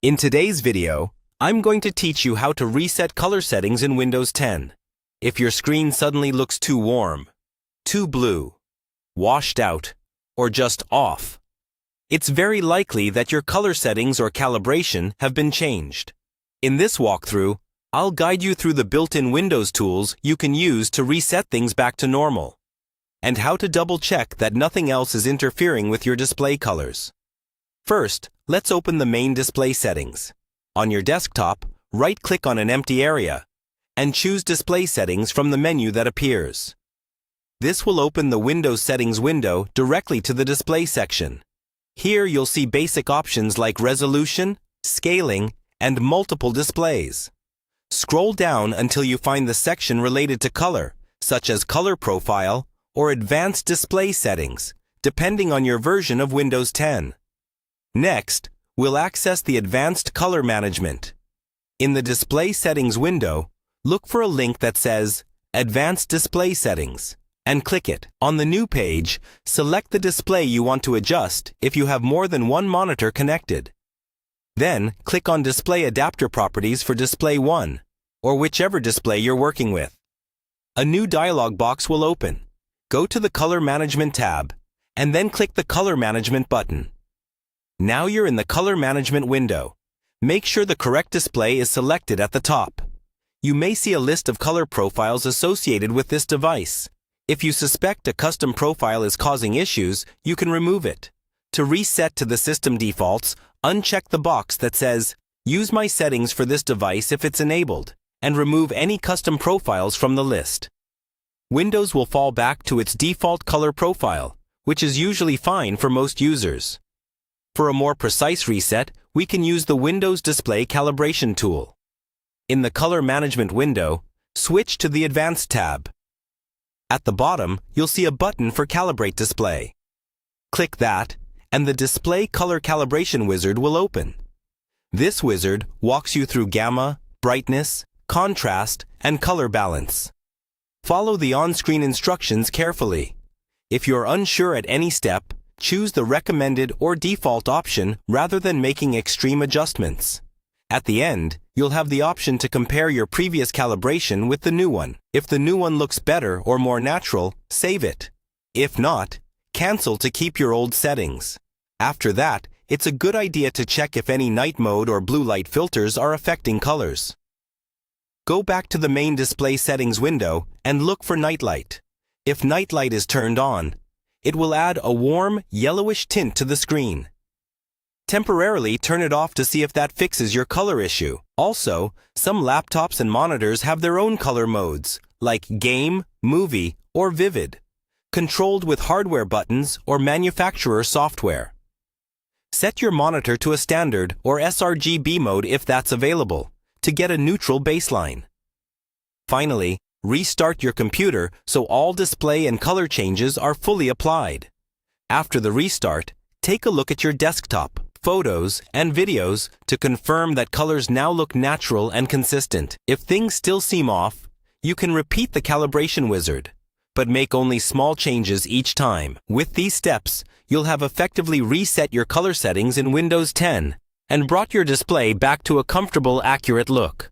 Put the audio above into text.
In today's video, I'm going to teach you how to reset color settings in Windows 10. If your screen suddenly looks too warm, too blue, washed out, or just off, it's very likely that your color settings or calibration have been changed. In this walkthrough, I'll guide you through the built-in Windows tools you can use to reset things back to normal, and how to double-check that nothing else is interfering with your display colors. First, let's open the main display settings. On your desktop, right-click on an empty area and choose Display Settings from the menu that appears. This will open the Windows Settings window directly to the Display section. Here you'll see basic options like resolution, scaling, and multiple displays. Scroll down until you find the section related to color, such as Color Profile or Advanced Display Settings, depending on your version of Windows 10. Next, we'll access the Advanced Color Management. In the Display Settings window, look for a link that says Advanced Display Settings and click it. On the new page, select the display you want to adjust if you have more than one monitor connected. Then, click on Display Adapter Properties for Display 1, or whichever display you're working with. A new dialog box will open. Go to the Color Management tab, and then click the Color Management button. Now you're in the Color Management window. Make sure the correct display is selected at the top. You may see a list of color profiles associated with this device. If you suspect a custom profile is causing issues, you can remove it. To reset to the system defaults, uncheck the box that says, Use my settings for this device if it's enabled, and remove any custom profiles from the list. Windows will fall back to its default color profile, which is usually fine for most users. For a more precise reset, we can use the Windows Display Calibration tool. In the Color Management window, switch to the Advanced tab. At the bottom, you'll see a button for Calibrate Display. Click that, and the Display Color Calibration wizard will open. This wizard walks you through gamma, brightness, contrast, and color balance. Follow the on-screen instructions carefully. If you're unsure at any step, choose the recommended or default option rather than making extreme adjustments. At the end, you'll have the option to compare your previous calibration with the new one. If the new one looks better or more natural, save it. If not, cancel to keep your old settings. After that, it's a good idea to check if any night mode or blue light filters are affecting colors. Go back to the main display settings window and look for night light. If night light is turned on, it will add a warm, yellowish tint to the screen. Temporarily turn it off to see if that fixes your color issue. Also, some laptops and monitors have their own color modes, like Game, Movie, or Vivid, controlled with hardware buttons or manufacturer software. Set your monitor to a standard or sRGB mode if that's available, to get a neutral baseline. Finally, restart your computer so all display and color changes are fully applied. After the restart, take a look at your desktop, photos, and videos to confirm that colors now look natural and consistent. If things still seem off, you can repeat the calibration wizard, but make only small changes each time. With these steps, you'll have effectively reset your color settings in Windows 10 and brought your display back to a comfortable, accurate look.